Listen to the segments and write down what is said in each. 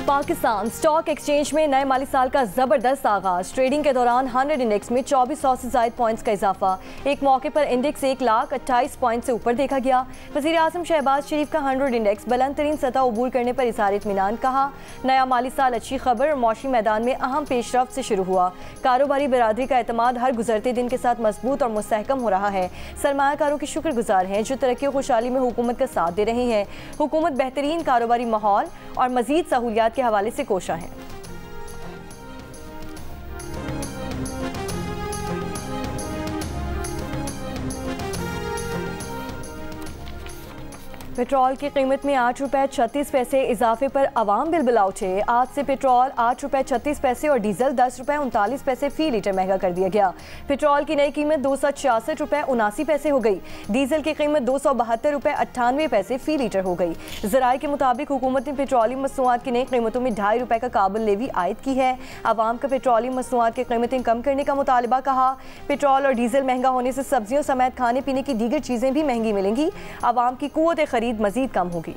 Pakistan stock exchange में नए माली साल का जबरदस्त आगाज। ट्रेडिंग के दौरान 100 इंडेक्स में 2400 से ज्यादा पॉइंट्स का इजाफा। एक मौके पर इंडेक्स 1,28,000 पॉइंट से ऊपर देखा गया। वजीर आजम शहबाज शरीफ का 100 इंडेक्स बुलंद तरीन सतह अबूर करने पर इज़हार इत्मीनान। कहा, नया माली साल अच्छी खबर और मौशी मैदान में अहम पेशरफ्त से शुरू हुआ। कारोबारी बिरादरी का एतमाद हर गुजरते दिन के साथ मजबूत और मुस्तहकम हो रहा है। सरमायाकारों के शुक्रगुजार हैं जो तरक्की और खुशहाली में हुकूमत का साथ दे रही हैं। हुकूमत बेहतरीन कारोबारी माहौल और मजीद सहूलियात के हवाले से कोशा है। पेट्रोल की कीमत में 8 रुपये 36 पैसे इजाफे पर अवाम बिलबिला उठे। आज से पेट्रोल 8 रुपये 36 पैसे और डीजल 10 रुपये 39 पैसे फी लीटर महंगा कर दिया गया। पेट्रोल की नई कीमत 266 रुपये 79 पैसे हो गई। डीजल की कीमत 272 रुपये 98 पैसे फी लीटर हो गई। ज़राए के मुताबिक हुकूमत ने पेट्रोलियम मसनूआत की नई कीमतों में 2.5 रुपये का काबुल लेवी आयद की है। अवाम का पेट्रोलियम मसनूआत की कीमतें कम करने का मुतालबा। कहा, पेट्रोल और डीजल महंगा होने से सब्जियों समेत खाने पीने की दीगर चीज़ें भी महंगी मिलेंगी। अवाम की कुव्वत खरीद मजीद कम होगी।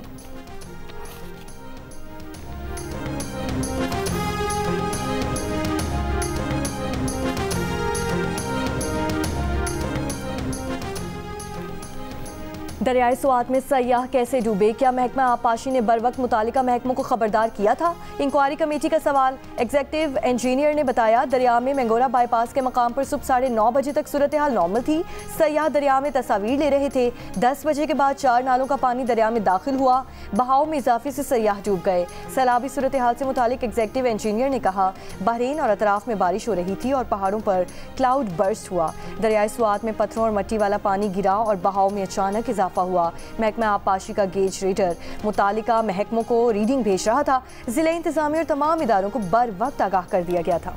दरियाई स्वात में सयाह कैसे डूबे, क्या महकमा आबपाशी ने बर वक्त मुतालिका महकमों को खबरदार किया था? इंक्वायरी कमेटी का सवाल। एग्जीक्यूटिव इंजीनियर ने बताया, दरिया में मैंगोरा बाईपास के मकाम पर सुबह 9:30 बजे तक सूरत हाल नॉर्मल थी। सयाह दरिया में तस्वीर ले रहे थे। 10 बजे के बाद 4 नालों का पानी दरिया में दाखिल हुआ। बहाव में इजाफे से सयाह डूब गए। सैलाबी सूरत हाल से मुतालिक एग्जीक्यूटिव इंजीनियर ने कहा, बहरीन और अतराफ में बारिश हो रही थी और पहाड़ों पर क्लाउड बर्स्ट हुआ। दरियाई स्वात में पत्थरों और मट्टी वाला पानी गिरा और बहाव में अचानक इजाफा हुआ। महकमा आबपाशी का गेज रीडर मुतालिका महकमों को रीडिंग भेज रहा था। जिला इंतजामिया और तमाम इदारों को बर वक्त आगाह कर दिया गया था।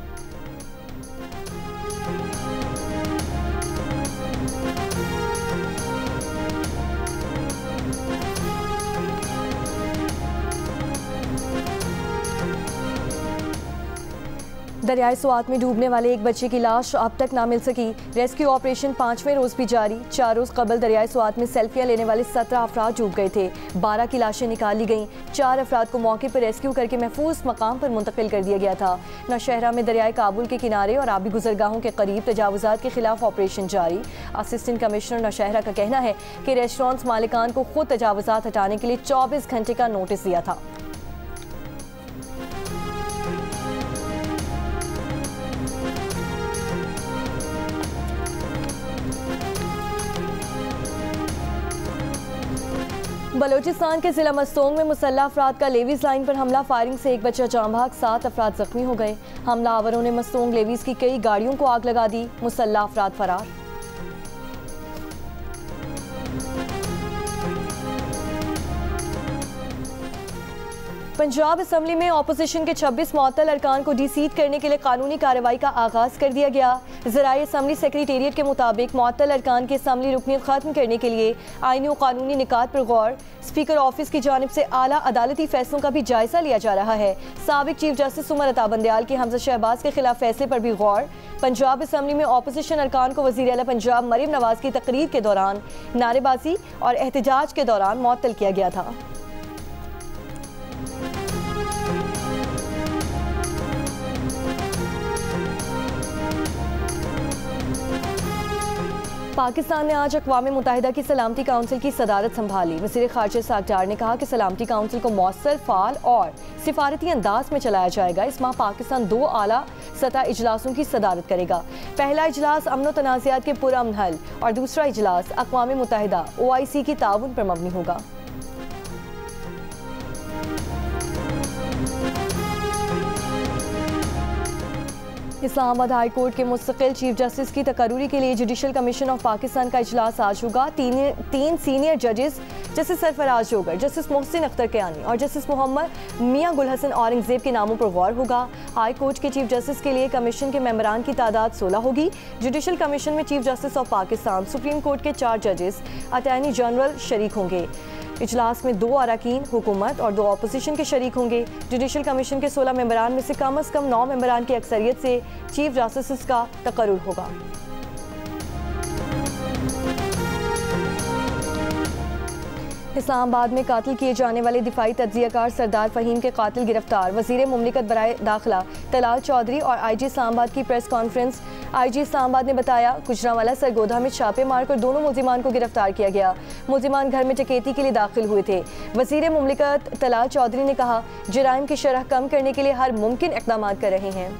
दरियाई स्वात में डूबने वाले एक बच्चे की लाश अब तक ना मिल सकी। रेस्क्यू ऑपरेशन 5वें रोज भी जारी। 4 रोज कबल दरियाई स्वात में सेल्फियां लेने वाले 17 अफराद डूब गए थे। 12 की लाशें निकाली गईं। 4 अफराद को मौके पर रेस्क्यू करके महफूज मकाम पर मुंतकिल कर दिया गया था। नौशहरा में दरियाई काबुल के किनारे और आबी गुजरगाहों के करीब तजावुजात के खिलाफ ऑपरेशन जारी। असिस्टेंट कमिश्नर नौशहरा का कहना है कि रेस्टोरेंट्स मालिकान को खुद तजावुजात हटाने के लिए 24 घंटे का नोटिस दिया था। बलोचिस्तान के जिला मस्तोंग में मुसल्लह अफराद का लेवीज लाइन पर हमला। फायरिंग से एक बच्चा जाँ भाग, 7 अफराद जख्मी हो गए। हमलावरों ने मस्तोंग लेवीज की कई गाड़ियों को आग लगा दी। मुसल्लह अफराद फरार। पंजाब असम्बली में ऑपोजिशन के 26 मुअत्तल अरकान को डिसीट करने के लिए कानूनी कार्रवाई का आगाज कर दिया गया। ज़राए असम्बली सेक्रेटेरिएट के मुताबिक मुअत्तल अरकान की असम्बली रुकनीत खत्म करने के लिए आईनी और कानूनी निकात पर गौर। स्पीकर ऑफिस की जानिब से आला अदालती फैसलों का भी जायजा लिया जा रहा है। साबिक चीफ जस्टिस उमर अता बंदयाल के हमजा शहबाज के खिलाफ फैसले पर भी गौर। पंजाब असम्बली में ऑपोजिशन अरकान को वज़ीर आला पंजाब मरीम नवाज की तकरीर के दौरान नारेबाजी और एहतजाज के दौरान मुअत्तल किया गया था। पाकिस्तान ने आज अक़वाम मुत्तहिदा की सलामती काउंसिल की सदारत संभाली। वज़ीर ख़ारिजा साक़ डार ने कहा कि सलामती काउंसिल को मौसर, फ़ाल और सिफारती अंदाज में चलाया जाएगा। इस माह पाकिस्तान 2 आला सतह इजलासों की सदारत करेगा। पहला इजलास अमन व तनाज़ात के पुरअमन हल और दूसरा इजलास अक़वाम मुत्तहिदा OIC की ताउन पर मबनी होगा। इस्लामाबाद हाई कोर्ट के मुस्तकिल चीफ जस्टिस की तकर्रुरी के लिए जुडिशल कमीशन ऑफ पाकिस्तान का इजलास आज होगा। तीन सीनियर जजेस जस्टिस सरफराज जोगर, जस्टिस मोहसिन अख्तर कयानी और जस्टिस मोहम्मद मियां गुल हसन औरंगजेब के नामों पर गौर होगा। हाई कोर्ट के चीफ जस्टिस के लिए कमीशन के मेंबरान की तादाद 16 होगी। जुडिशल कमीशन में chief justice of Pakistan, supreme court के 4 जजेस, अटॉर्नी जनरल शरीक होंगे। इजलास में 2 अरकान हुकूमत और 2 अपोजिशन के शरीक होंगे। जुडिशल कमीशन के 16 मेंबरान में से कम 9 मेंबरान की अक्सरियत से चीफ जस्टिस का तकर्रुर होगा। इस्लामाबाद में कातिल किए जाने वाले दिफाई तज्जियाकार सरदार फ़हीम के कातिल गिरफ्तार। वज़ीर मुमलिकत बराए दाखिला तलाल चौधरी और IG इस्लामाबाद की प्रेस कॉन्फ्रेंस। IG इस्लामाबाद ने बताया, गुजरांवाला सरगोधा में छापे मारकर दोनों मुल्जिमान को गिरफ्तार किया गया। मुल्जिमान घर में डकैती के लिए दाखिल हुए थे। वज़ीर मुमलिकत तलाल चौधरी ने कहा, जराइम की शरह कम करने के लिए हर मुमकिन इक़दाम कर रहे हैं।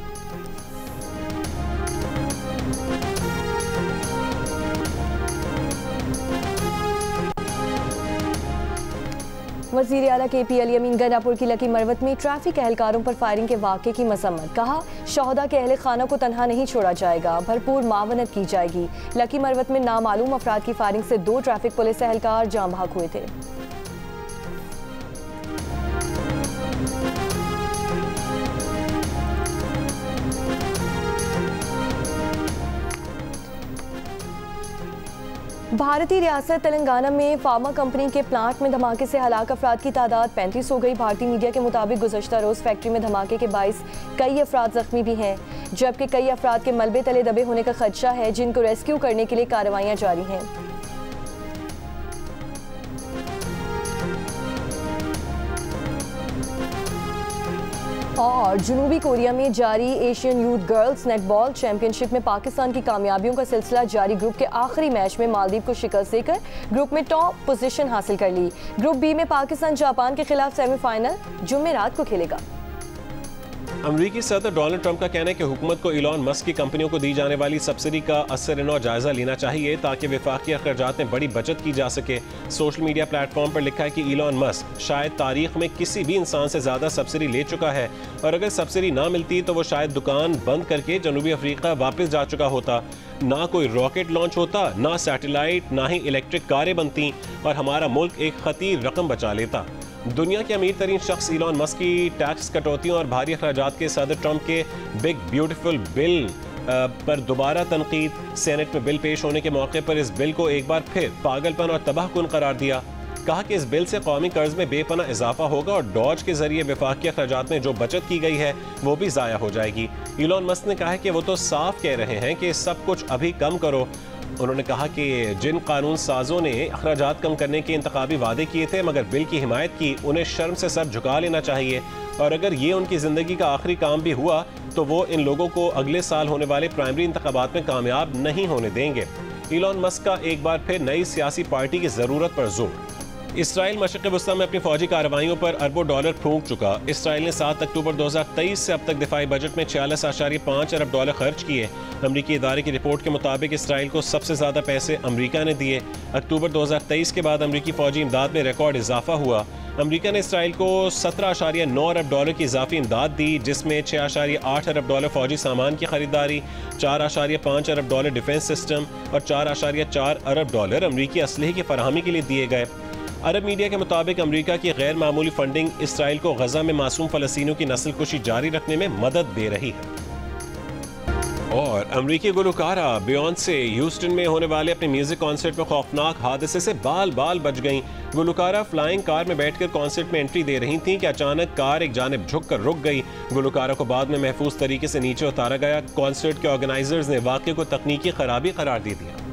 वज़ीर आला KP अली अमीन गंडापुर की लकी मरवत में ट्रैफिक एहलकारों पर फायरिंग के वाक़े की मसम्मत। कहा, शहदा के अहले खाना को तनहा नहीं छोड़ा जाएगा, भरपूर मावनत की जाएगी। लकी मरवत में नामालूम अफराद की फायरिंग से 2 ट्रैफिक पुलिस एहलकार जाम बहक हुए थे। भारतीय रियासत तेलंगाना में फार्मा कंपनी के प्लांट में धमाके से हलाक अफराद की तादाद 35 हो गई। भारतीय मीडिया के मुताबिक गुज़श्ता रोज़ फैक्ट्री में धमाके के बाइस कई अफराद जख्मी भी हैं, जबकि कई अफराद के मलबे तले दबे होने का खदशा है, जिनको रेस्क्यू करने के लिए कार्रवाइयाँ जारी हैं। और जनूबी कोरिया में जारी Asian youth girls netball championship में पाकिस्तान की कामयाबियों का सिलसिला जारी। ग्रुप के आखिरी मैच में मालदीव को शिकस्त देकर ग्रुप में टॉप पोजीशन हासिल कर ली। ग्रुप बी में पाकिस्तान जापान के खिलाफ सेमीफाइनल जुमेरात को खेलेगा। अमरीकी सदर डोनाल्ड ट्रंप का कहना है कि हुकूमत को इलॉन मस्क की कंपनियों को दी जाने वाली सब्सिडी का असर-ए-नौ जायजा लेना चाहिए ताकि वफाकी अखराजात में बड़ी बचत की जा सके। सोशल मीडिया प्लेटफॉर्म पर लिखा है कि इलॉन मस्क शायद तारीख में किसी भी इंसान से ज़्यादा सब्सिडी ले चुका है और अगर सब्सिडी ना मिलती तो वो शायद दुकान बंद करके जनूबी अफ्रीका वापस जा चुका होता। ना कोई रॉकेट लॉन्च होता, ना सैटेलाइट, ना ही इलेक्ट्रिक कारें बनती और हमारा मुल्क एक खतीर रकम बचा लेता। दुनिया के अमीर तरीन शख्स इलॉन मस्क की टैक्स कटौतियों और भारी अखराजात के सदर ट्रंप के बिग ब्यूटीफुल बिल पर दोबारा तनकीद। सेनेट में बिल पेश होने के मौके पर इस बिल को एक बार फिर पागलपन और तबाहकुन करार दिया। कहा कि इस बिल से कौमी कर्ज में बेपनाह इजाफा होगा और डॉज के जरिए वफाकी अखराजात में जो बचत की गई है वो भी ज़ाया हो जाएगी। इलॉन मस्क ने कहा है कि वो तो साफ कह रहे हैं कि सब कुछ अभी कम करो। उन्होंने कहा कि जिन कानून साजों ने अखराजात कम करने के इंतखाबी वादे किए थे मगर बिल की हिमायत की, उन्हें शर्म से सर झुका लेना चाहिए और अगर ये उनकी ज़िंदगी का आखिरी काम भी हुआ तो वो इन लोगों को अगले साल होने वाले प्राइमरी इंतखाबात में कामयाब नहीं होने देंगे। इलॉन मस्क का एक बार फिर नई सियासी पार्टी की ज़रूरत पर जोर। इसराइल मशरिक़ वस्ता में अपनी फौजी कार्रवाइयों पर अरबों डॉलर फूंक चुका। इसराइल ने 7 अक्टूबर 2023 से अब तक दिफाई बजट में 46.5 अरब डॉलर खर्च किए। अमरीकी इदारे की रिपोर्ट के मुताबिक इसराइल को सबसे ज़्यादा पैसे अमरीका ने दिए। अक्टूबर 2023 के बाद अमरीकी फौजी इमदाद में रिकॉर्ड इजाफा हुआ। अमरीका ने इसराइल को 17.9 अरब डॉलर की इजाफी इमदाद दी, जिसमें 6.8 अरब डॉलर फौजी सामान की खरीदारी, 4.5 अरब डॉलर डिफेंस सिस्टम और 4.4 अरब डॉलर अमरीकी असलहे की फराहमी के लिए दिए गए। अरब मीडिया के मुताबिक अमरीका की गैर मामूली फंडिंग इसराइल को गजा में मासूम फलस्तीनियों की नस्ल कुशी जारी रखने में मदद दे रही है। और अमरीकी गुलकारा बियॉन्से ह्यूस्टन में होने वाले अपने म्यूजिक कॉन्सर्ट में खौफनाक हादसे से बाल बाल बच गईं। गुलकारा फ्लाइंग कार में बैठकर कॉन्सर्ट में एंट्री दे रही थीं कि अचानक कार एक जानिब झुक कर रुक गई। गुलकारा को बाद में महफूज तरीके से नीचे उतारा गया। कॉन्सर्ट के ऑर्गेनाइजर्स ने वाक़े को तकनीकी खराबी करार दे दिया।